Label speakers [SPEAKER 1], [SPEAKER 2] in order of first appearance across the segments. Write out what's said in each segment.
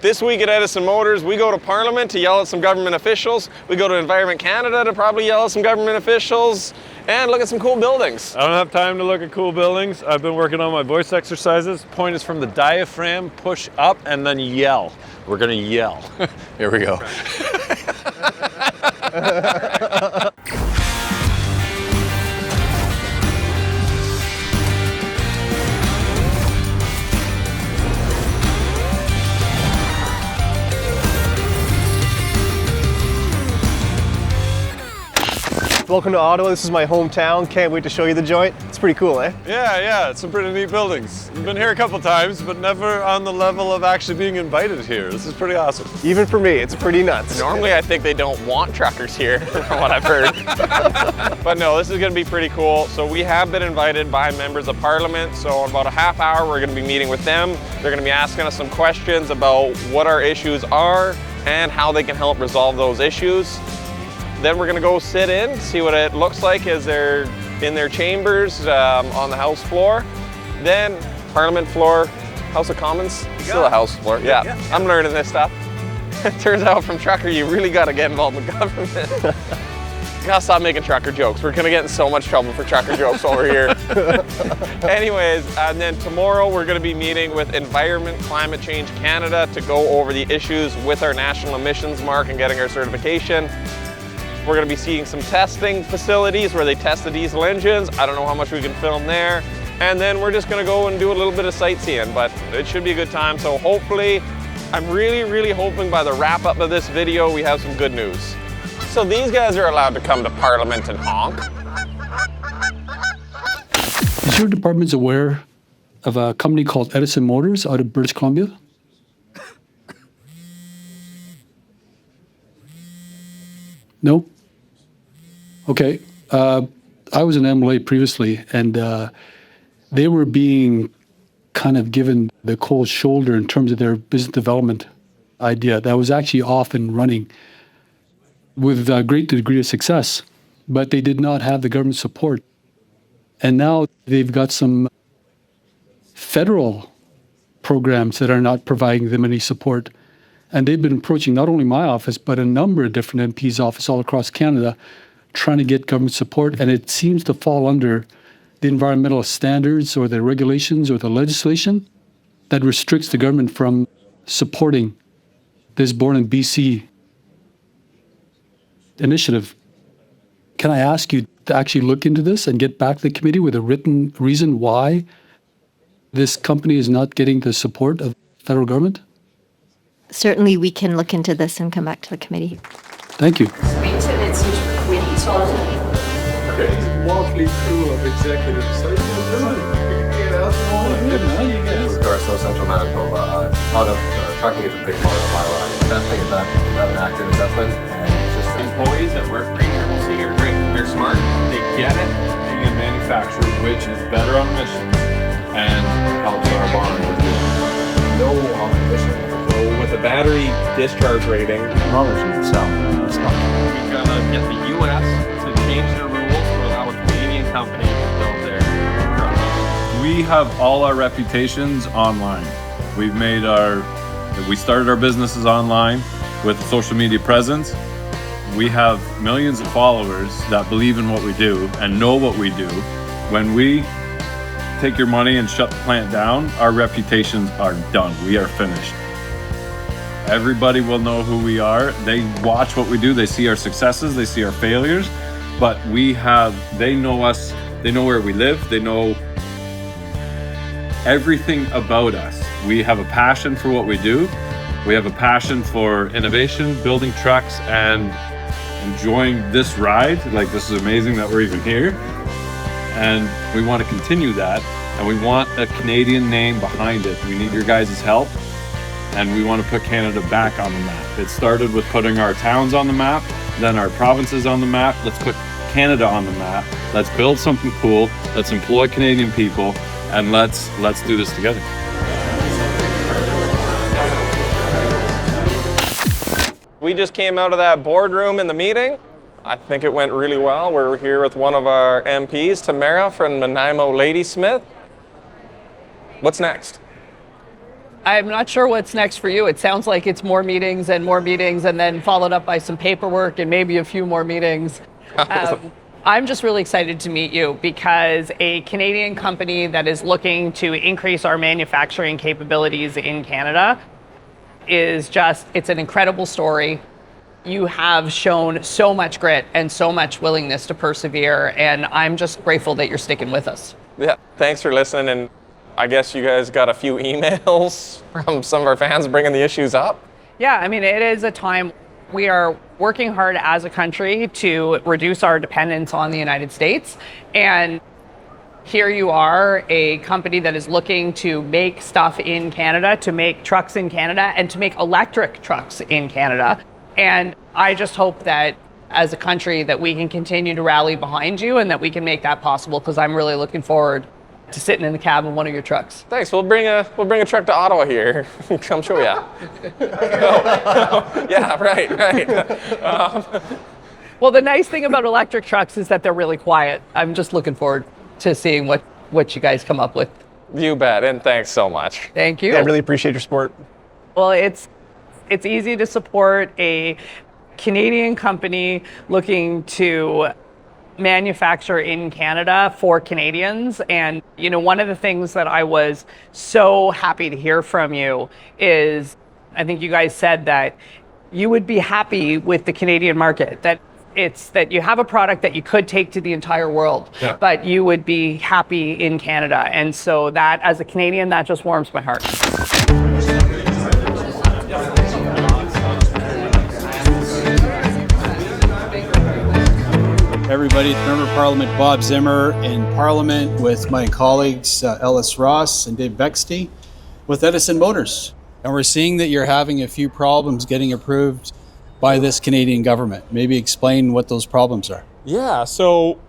[SPEAKER 1] This week at Edison Motors, we go to Parliament to yell at some government officials. We go to Environment Canada to probably yell at some government officials and look at some cool buildings.
[SPEAKER 2] I don't have time to look at cool buildings. I've been working on my voice exercises. Point is from the diaphragm, push up, and then yell. We're gonna yell. Here we go.
[SPEAKER 3] Welcome to Ottawa. This is my hometown. Can't wait to show you the joint. It's pretty cool, eh?
[SPEAKER 2] Yeah, it's some pretty neat buildings. I've been here a couple times, but never on the level of actually being invited here. This is pretty awesome.
[SPEAKER 3] Even for me, it's pretty nuts.
[SPEAKER 1] Normally, I think they don't want truckers here, from what I've heard. But no, this is going to be pretty cool. So we have been invited by members of Parliament. So in about a half hour, we're going to be meeting with them. They're going to be asking us some questions about what our issues are and how they can help resolve those issues. Then we're gonna go sit in, see what it looks like as they're in their chambers on the House floor. Then Parliament floor, House of Commons, still a House floor. Yeah, I'm learning this stuff. Turns out from trucker, you really gotta get involved with government. Gotta stop making trucker jokes. We're gonna get in so much trouble for trucker jokes over here. Anyways, and then tomorrow we're gonna be meeting with Environment Climate Change Canada to go over the issues with our national emissions mark and getting our certification. We're going to be seeing some testing facilities where they test the diesel engines. I don't know how much we can film there. And then we're just going to go and do a little bit of sightseeing, but it should be a good time. So hopefully, I'm really hoping by the wrap up of this video, we have some good news. So these guys are allowed to come to Parliament and honk.
[SPEAKER 4] Is your department aware of a company called Edison Motors out of British Columbia? No? Okay. I was an MLA previously, and they were being kind of given the cold shoulder in terms of their business development idea. That was actually off and running with a great degree of success, but they did not have the government support. And now they've got some federal programs that are not providing them any support. And they've been approaching not only my office, but a number of different MPs' offices all across Canada, trying to get government support. And it seems to fall under the environmental standards or the regulations or the legislation that restricts the government from supporting this Born in BC initiative. Can I ask you to actually look into this and get back to the committee with a written reason why this company is not getting the support of the federal government?
[SPEAKER 5] Certainly, we can look into this and come back to the committee.
[SPEAKER 4] Thank you.
[SPEAKER 6] Maintenance committee, so
[SPEAKER 2] Okay. Motley crew of executive sessions.
[SPEAKER 7] With regards to Central Manitoba, how to trucking is a big part of my life. Testing is that an active assessment, and it's just
[SPEAKER 1] Employees that work for ECCC are great. They're smart. They get it.
[SPEAKER 2] Being a manufacturer, which is better on emissions and helps our bond with
[SPEAKER 7] no competition.
[SPEAKER 1] With the battery discharge rating,
[SPEAKER 7] Technology itself. It's not.
[SPEAKER 1] we gotta get the U.S. to change their rules to allow a Canadian company to build their trucks.
[SPEAKER 2] We have all our reputations online. We started our businesses online with a social media presence. We have millions of followers that believe in what we do and know what we do. When we take your money and shut the plant down, our reputations are done. We are finished. Everybody will know who we are. They watch what we do. They see our successes. They see our failures. But they know us. They know where we live. They know everything about us. We have a passion for what we do. We have a passion for innovation, building trucks, and enjoying this ride. Like, this is amazing that we're even here. And we want to continue that. And we want a Canadian name behind it. We need your guys' help. And we want to put Canada back on the map. It started with putting our towns on the map, then our provinces on the map. Let's put Canada on the map. Let's build something cool. Let's employ Canadian people, and let's do this together.
[SPEAKER 1] We just came out of that boardroom in the meeting. I think it went really well. We're here with one of our MPs, Tamara from Nanaimo Ladysmith. What's next?
[SPEAKER 8] I'm not sure what's next for you. It sounds like it's more meetings and then followed up by some paperwork and maybe a few more meetings. I'm just really excited to meet you because a Canadian company that is looking to increase our manufacturing capabilities in Canada it's an incredible story. You have shown so much grit and so much willingness to persevere, and I'm just grateful that you're sticking with us.
[SPEAKER 1] Yeah, thanks for listening, and I guess you guys got a few emails from some of our fans bringing the issues up.
[SPEAKER 8] Yeah, I mean, it is a time we are working hard as a country to reduce our dependence on the United States. And here you are, a company that is looking to make stuff in Canada, to make trucks in Canada, and to make electric trucks in Canada. And I just hope that as a country that we can continue to rally behind you and that we can make that possible, because I'm really looking forward to sitting in the cab of one of your trucks.
[SPEAKER 1] Thanks. We'll bring a truck to Ottawa here. Come show ya. Yeah, right.
[SPEAKER 8] Well, the nice thing about electric trucks is that they're really quiet. I'm just looking forward to seeing what you guys come up with.
[SPEAKER 1] You bet, and thanks so much.
[SPEAKER 8] Thank you.
[SPEAKER 3] Yeah, I really appreciate your support.
[SPEAKER 8] Well, it's easy to support a Canadian company looking to manufacture in Canada for Canadians. And, one of the things that I was so happy to hear from you is, I think you guys said that you would be happy with the Canadian market, that you have a product that you could take to the entire world, but you would be happy in Canada. And so that, as a Canadian, that just warms my heart.
[SPEAKER 9] Everybody, Member of Parliament Bob Zimmer in Parliament with my colleagues Ellis Ross and Dave Bexte with Edison Motors. And we're seeing that you're having a few problems getting approved by this Canadian government. Maybe explain what those problems are.
[SPEAKER 10] Yeah, so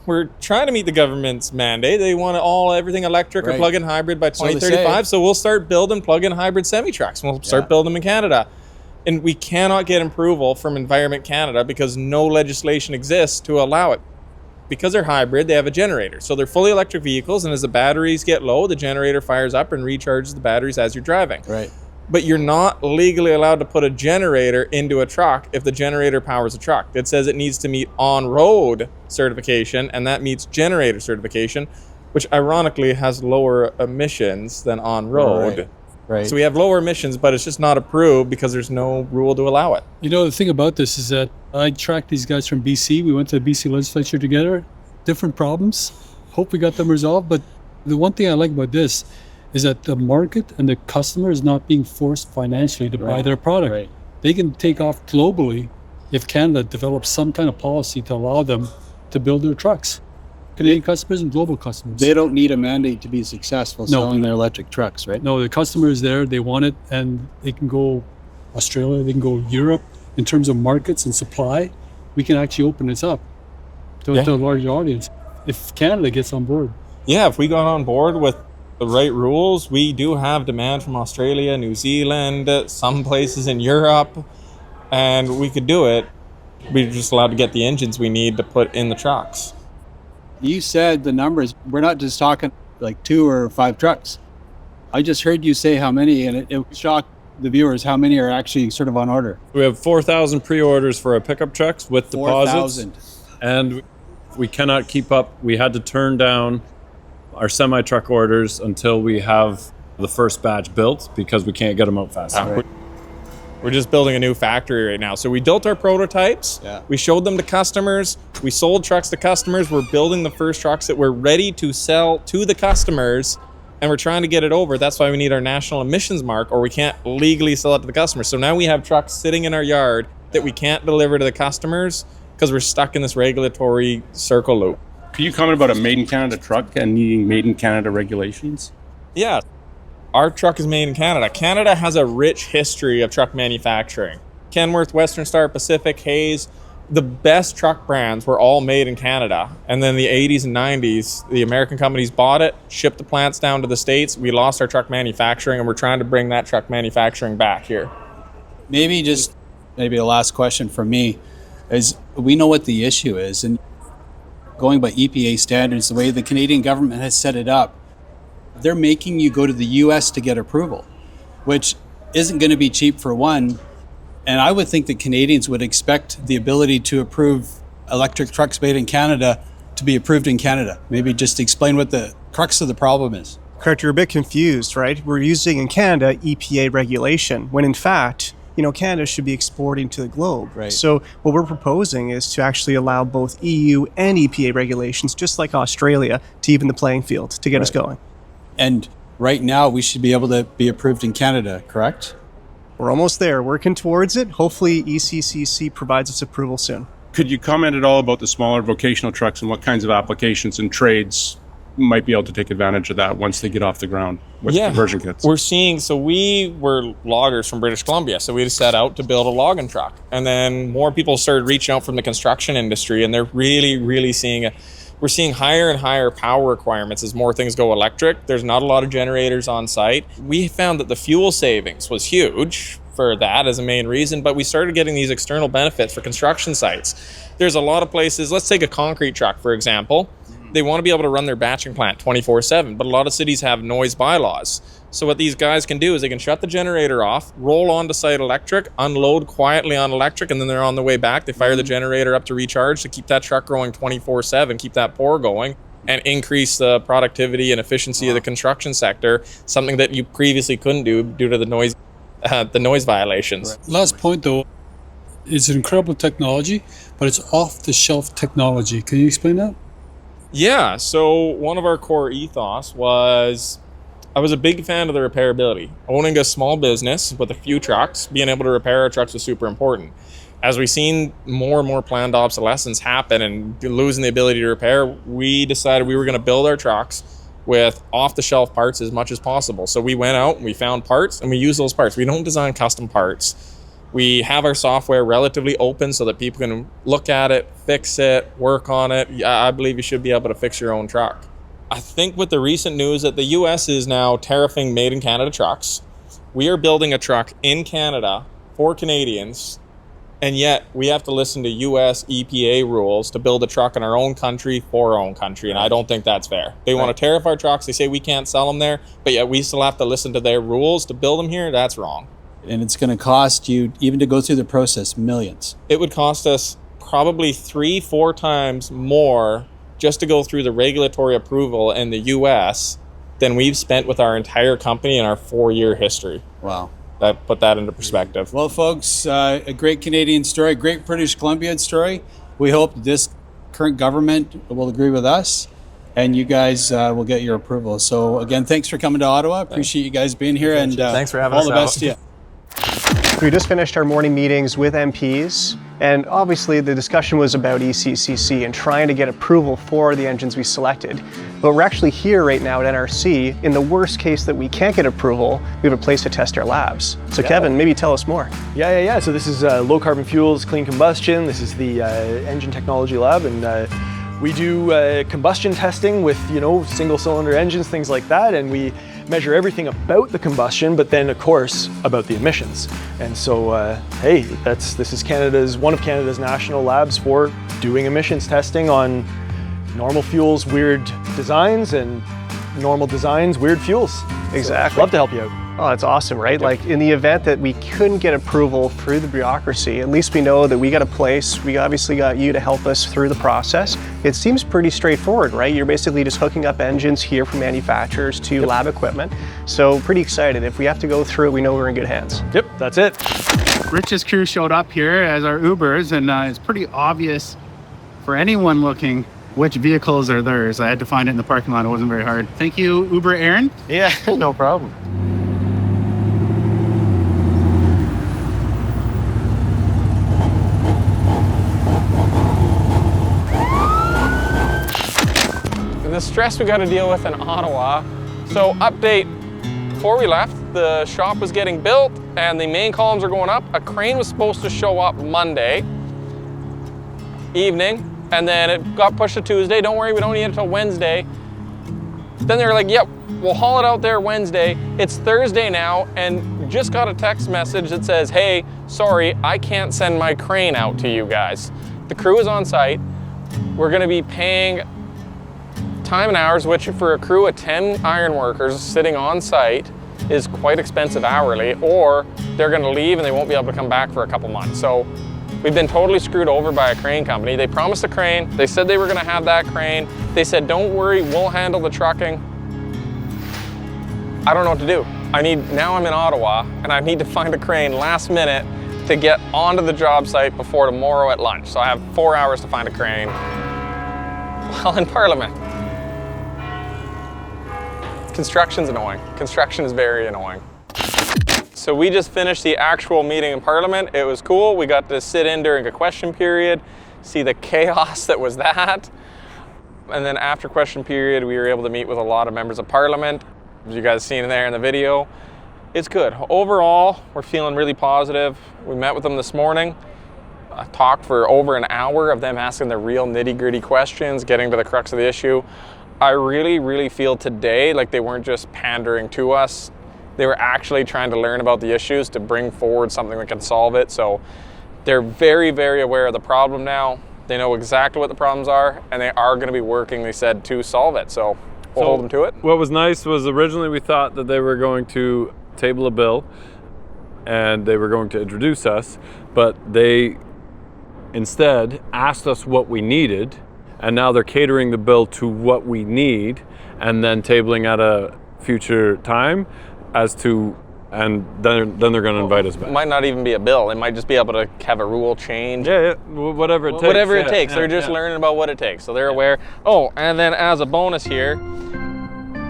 [SPEAKER 10] we're trying to meet the government's mandate. They want everything electric or plug-in hybrid by 2035. So we'll start building plug-in hybrid semi-trucks. We'll start building them in Canada. And we cannot get approval from Environment Canada because no legislation exists to allow it. Because they're hybrid, they have a generator. So they're fully electric vehicles, and as the batteries get low, the generator fires up and recharges the batteries as you're driving.
[SPEAKER 9] Right.
[SPEAKER 10] But you're not legally allowed to put a generator into a truck if the generator powers a truck. It says it needs to meet on-road certification, and that meets generator certification, which ironically has lower emissions than on-road.
[SPEAKER 9] Right.
[SPEAKER 10] So we have lower emissions, but it's just not approved because there's no rule to allow it.
[SPEAKER 4] The thing about this is that I tracked these guys from BC. We went to the BC legislature together. Different problems. Hope we got them resolved. But the one thing I like about this is that the market and the customer is not being forced financially to buy their product.
[SPEAKER 9] Right.
[SPEAKER 4] They can take off globally if Canada develops some kind of policy to allow them to build their trucks. Canadian customers and global customers.
[SPEAKER 9] They don't need a mandate to be successful selling their electric trucks, right?
[SPEAKER 4] No, the customer is there, they want it, and they can go Australia, they can go Europe. In terms of markets and supply, we can actually open this up to a larger audience if Canada gets on board.
[SPEAKER 10] Yeah, if we got on board with the right rules, we do have demand from Australia, New Zealand, some places in Europe, and we could do it. We're just allowed to get the engines we need to put in the trucks.
[SPEAKER 9] You said the numbers, we're not just talking like 2 or 5 trucks. I just heard you say how many, and it shocked the viewers how many are actually sort of on order.
[SPEAKER 2] We have 4,000 pre-orders for our pickup trucks with deposits.
[SPEAKER 9] 4,000.
[SPEAKER 2] And we cannot keep up. We had to turn down our semi-truck orders until we have the first batch built because we can't get them out fast enough.
[SPEAKER 10] We're just building a new factory right now. So we built our prototypes.
[SPEAKER 9] Yeah.
[SPEAKER 10] We showed them to customers. We sold trucks to customers. We're building the first trucks that we're ready to sell to the customers, and we're trying to get it over. That's why we need our national emissions mark, or we can't legally sell it to the customers. So now we have trucks sitting in our yard that we can't deliver to the customers because we're stuck in this regulatory circle loop.
[SPEAKER 11] Can you comment about a made in Canada truck and needing made in Canada regulations?
[SPEAKER 10] Yeah. Our truck is made in Canada. Canada has a rich history of truck manufacturing. Kenworth, Western Star, Pacific, Hayes, the best truck brands were all made in Canada. And then the 80s and 90s, the American companies bought it, shipped the plants down to the States. We lost our truck manufacturing, and we're trying to bring that truck manufacturing back here.
[SPEAKER 9] Maybe the last question from me is, we know what the issue is, and going by EPA standards, the way the Canadian government has set it up, they're making you go to the US to get approval. which isn't going to be cheap for one. And I would think that Canadians would expect the ability to approve electric trucks made in Canada to be approved in Canada. Maybe just explain what the crux of the problem is.
[SPEAKER 3] Correct, you're a bit confused, right? We're using in Canada EPA regulation, when in fact, Canada should be exporting to the globe.
[SPEAKER 9] Right.
[SPEAKER 3] So what we're proposing is to actually allow both EU and EPA regulations, just like Australia, to even the playing field, to get us going.
[SPEAKER 9] And right now, we should be able to be approved in Canada, correct?
[SPEAKER 3] We're almost there, working towards it. Hopefully ECCC provides us approval soon.
[SPEAKER 11] Could you comment at all about the smaller vocational trucks and what kinds of applications and trades might be able to take advantage of that once they get off the ground with conversion kits?
[SPEAKER 10] We're seeing, so we were loggers from British Columbia, so we just set out to build a logging truck. And then more people started reaching out from the construction industry, and they're really seeing we're seeing higher and higher power requirements as more things go electric. There's not a lot of generators on site. We found that the fuel savings was huge for that as a main reason, but we started getting these external benefits for construction sites. There's a lot of places, let's take a concrete truck, for example. They want to be able to run their batching plant 24/7, but a lot of cities have noise bylaws. So what these guys can do is they can shut the generator off, roll onto site electric, unload quietly on electric, and then they're on the way back. They fire the generator up to recharge to keep that truck going 24/7, keep that pour going, and increase the productivity and efficiency of the construction sector, something that you previously couldn't do due to the noise violations.
[SPEAKER 4] Last point though, it's an incredible technology, but it's off-the-shelf technology. Can you explain that?
[SPEAKER 10] Yeah, so one of our core ethos was, I was a big fan of the repairability. Owning a small business with a few trucks, being able to repair our trucks was super important. As we've seen more and more planned obsolescence happen and losing the ability to repair, we decided we were going to build our trucks with off-the-shelf parts as much as possible. So we went out and we found parts and we use those parts. We don't design custom parts. We have our software relatively open so that people can look at it, fix it, work on it. I believe you should be able to fix your own truck. I think with the recent news that the US is now tariffing made in Canada trucks, we are building a truck in Canada for Canadians, and yet we have to listen to US EPA rules to build a truck in our own country for our own country, and I don't think that's fair. They want to tariff our trucks, they say we can't sell them there, but yet we still have to listen to their rules to build them here. That's wrong.
[SPEAKER 9] And it's going to cost you, even to go through the process, millions.
[SPEAKER 10] It would cost us probably 3-4 times more just to go through the regulatory approval in the US than we've spent with our entire company in our 4-year history.
[SPEAKER 9] Wow.
[SPEAKER 10] Put that into perspective.
[SPEAKER 9] Well, folks, a great Canadian story, great British Columbian story. We hope this current government will agree with us and you guys will get your approval. So again, thanks for coming to Ottawa. Appreciate you guys being here, and
[SPEAKER 10] thanks for having
[SPEAKER 9] all
[SPEAKER 10] us
[SPEAKER 9] the
[SPEAKER 10] out.
[SPEAKER 9] best to you.
[SPEAKER 3] We just finished our morning meetings with MPs, and obviously the discussion was about ECCC and trying to get approval for the engines we selected. But we're actually here right now at NRC. In the worst case that we can't get approval, we have a place to test our labs. So Kevin, maybe tell us more.
[SPEAKER 12] Yeah. So this is low carbon fuels, clean combustion. This is the engine technology lab, and we do combustion testing with, single cylinder engines, things like that, and we measure everything about the combustion, but then of course about the emissions. And so, this is one of Canada's national labs for doing emissions testing on normal fuels, weird designs, and normal designs, weird fuels.
[SPEAKER 3] Exactly.
[SPEAKER 12] So, love to help you out.
[SPEAKER 3] Oh, that's awesome, right? Like in the event that we couldn't get approval through the bureaucracy, at least we know that we got a place. We obviously got you to help us through the process. It seems pretty straightforward, right? You're basically just hooking up engines here from manufacturers to lab equipment. So pretty excited. If we have to go through it, we know we're in good hands.
[SPEAKER 12] Yep, that's it.
[SPEAKER 13] Rich's crew showed up here as our Ubers, and it's pretty obvious for anyone looking which vehicles are theirs. I had to find it in the parking lot. It wasn't very hard. Thank you, Uber Aaron.
[SPEAKER 12] Yeah, no problem.
[SPEAKER 1] The stress we got to deal with in Ottawa. So update, before we left, the shop was getting built and the main columns are going up. A crane was supposed to show up Monday evening, and then it got pushed to Tuesday. Don't worry, we don't need it until Wednesday. Then they're like, yep, we'll haul it out there Wednesday. It's Thursday now, and just got a text message that says, hey, sorry, I can't send my crane out to you guys. The crew is on site. We're gonna be paying time and hours, which for a crew of 10 iron workers sitting on site, is quite expensive hourly, or they're gonna leave and they won't be able to come back for a couple months. So we've been totally screwed over by a crane company. They promised a crane, they said they were gonna have that crane. They said, don't worry, we'll handle the trucking. I don't know what to do. Now I'm in Ottawa and I need to find a crane last minute to get onto the job site before tomorrow at lunch. So I have 4 hours to find a crane while in Parliament. Construction's annoying. Construction is very annoying. So we just finished the actual meeting in Parliament. It was cool. We got to sit in during a question period, see the chaos that was that. And then after question period, we were able to meet with a lot of members of Parliament. As you guys seen there in the video, it's good. Overall, we're feeling really positive. We met with them this morning. I talked for over an hour of them asking the real nitty-gritty questions, getting to the crux of the issue. I really, really feel today like they weren't just pandering to us. They were actually trying to learn about the issues to bring forward something that can solve it. So they're very, very aware of the problem now. They know exactly what the problems are, and they are going to be working, they said, to solve it. So we'll hold them to it.
[SPEAKER 2] What was nice was originally we thought that they were going to table a bill and they were going to introduce us, but they instead asked us what we needed, and now they're catering the bill to what we need and then tabling at a future time as to, and then they're going to invite us back.
[SPEAKER 1] It might not even be a bill. It might just be able to have a rule change.
[SPEAKER 2] Yeah, whatever it takes.
[SPEAKER 1] Whatever it takes. They're just learning about what it takes. So they're aware. Oh, and then as a bonus here,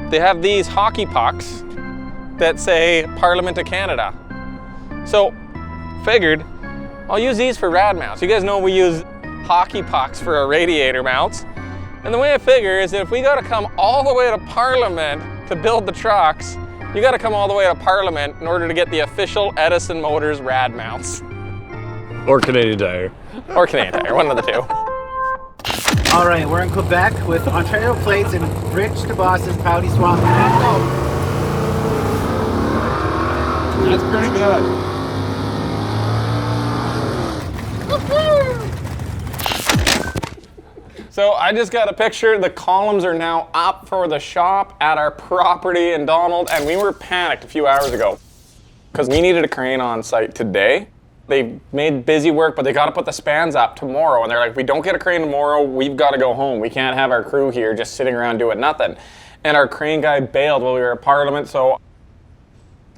[SPEAKER 1] they have these hockey pucks that say Parliament of Canada. So figured I'll use these for rad mounts. You guys know we use hockey pucks for our radiator mounts. And the way I figure is that if we got to come all the way to Parliament to build the trucks, you got to come all the way to Parliament in order to get the official Edison Motors rad mounts.
[SPEAKER 2] Or Canadian Tire.
[SPEAKER 1] Or Canadian Tire, one of the two.
[SPEAKER 14] All right, we're in Quebec with Ontario plates and Rich DeBoss's Pouty Swamp.
[SPEAKER 1] That's pretty good. So I just got a picture. The columns are now up for the shop at our property in Donald, and we were panicked a few hours ago because we needed a crane on site today. They made busy work, but they got to put the spans up tomorrow, and they're like, if we don't get a crane tomorrow, we've got to go home. We can't have our crew here just sitting around doing nothing. And our crane guy bailed while we were at Parliament, so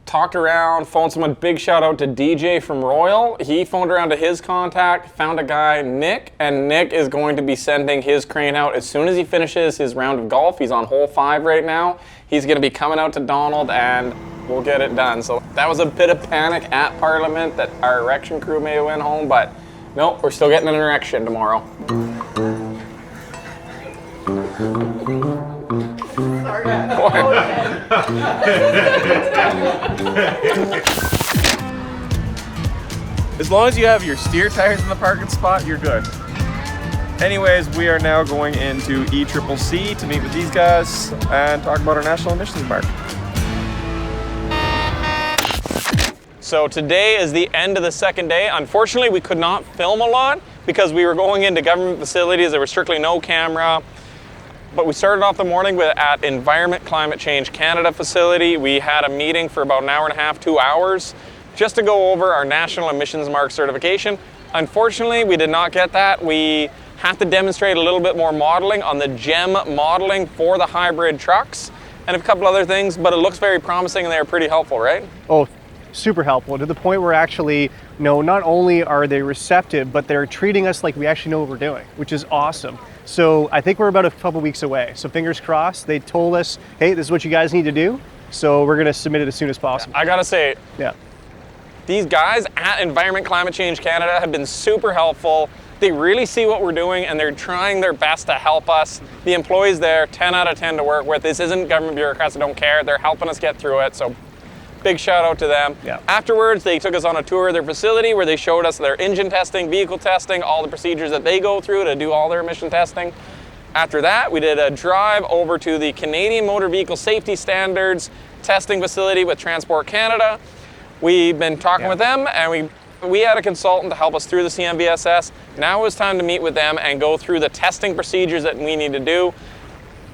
[SPEAKER 1] talked around, phoned someone. Big shout out to DJ from Royal. He phoned around to his contact, found a guy, Nick, and Nick is going to be sending his crane out as soon as he finishes his round of golf. He's on hole 5 right now. He's going to be coming out to Donald and we'll get it done. So that was a bit of panic at Parliament that our erection crew may have went home, but nope, we're still getting an erection tomorrow.
[SPEAKER 15] As long as you have your steer tires in the parking spot, you're good. Anyways, we are now going into ECCC to meet with these guys and talk about our national emissions mark.
[SPEAKER 1] So today is the end of the second day. Unfortunately, we could not film a lot because we were going into government facilities. There was strictly no camera. But we started off the morning at Environment Climate Change Canada facility. We had a meeting for about an hour and a half, 2 hours, just to go over our national emissions mark certification. Unfortunately, we did not get that. We have to demonstrate a little bit more modeling on the GEM modeling for the hybrid trucks and a couple other things, but it looks very promising and they're pretty helpful, right?
[SPEAKER 3] Oh, super helpful to the point where actually, not only are they receptive, but they're treating us like we actually know what we're doing, which is awesome. So I think we're about a couple weeks away. So fingers crossed. They told us, hey, this is what you guys need to do. So we're going to submit it as soon as possible.
[SPEAKER 1] I got to say,
[SPEAKER 3] yeah,
[SPEAKER 1] these guys at Environment Climate Change Canada have been super helpful. They really see what we're doing and they're trying their best to help us. The employees there, 10 out of 10 to work with. This isn't government bureaucrats that don't care. They're helping us get through it. So big shout out to them.
[SPEAKER 3] Yeah.
[SPEAKER 1] Afterwards, they took us on a tour of their facility where they showed us their engine testing, vehicle testing, all the procedures that they go through to do all their emission testing. After that, we did a drive over to the Canadian Motor Vehicle Safety Standards testing facility with Transport Canada. We've been talking with them and we had a consultant to help us through the CMVSS. Now it was time to meet with them and go through the testing procedures that we need to do.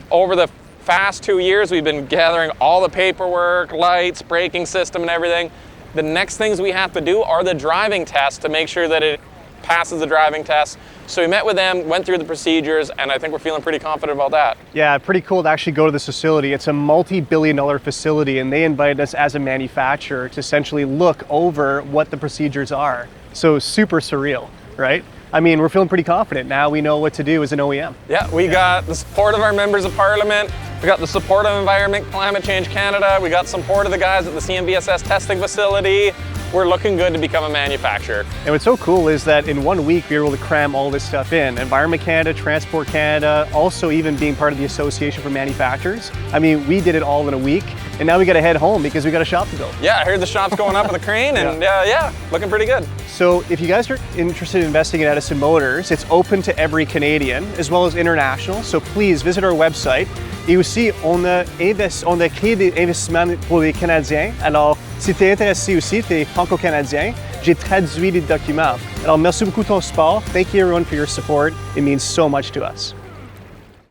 [SPEAKER 1] Over the fast 2 years. We've been gathering all the paperwork, lights, braking system and everything. The next things we have to do are the driving tests to make sure that it passes the driving test. So we met with them, went through the procedures, and I think we're feeling pretty confident about that.
[SPEAKER 3] Yeah, pretty cool to actually go to this facility. It's a multi-billion-dollar facility, and they invited us as a manufacturer to essentially look over what the procedures are. So super surreal, right? I mean, we're feeling pretty confident now. We know what to do as an OEM.
[SPEAKER 1] Yeah, we got the support of our members of parliament. We got the support of Environment Climate Change Canada. We got support of the guys at the CMVSS testing facility. We're looking good to become a manufacturer.
[SPEAKER 3] And what's so cool is that in 1 week, we were able to cram all this stuff in. Environment Canada, Transport Canada, also even being part of the Association for Manufacturers. I mean, we did it all in a week, and now we got to head home because we got a shop to build.
[SPEAKER 1] Yeah, I heard the shop's going up with a crane, and yeah, looking pretty good.
[SPEAKER 3] So if you guys are interested in investing in Edison Motors, it's open to every Canadian as well as international. So please visit our website. Et aussi, on a créé des investissements pour les Canadiens. Alors, si tu es intéressé aussi, tu es franco-canadien, j'ai traduit les documents. Alors, merci beaucoup de ton support. Thank you everyone for your support. It means so much to us.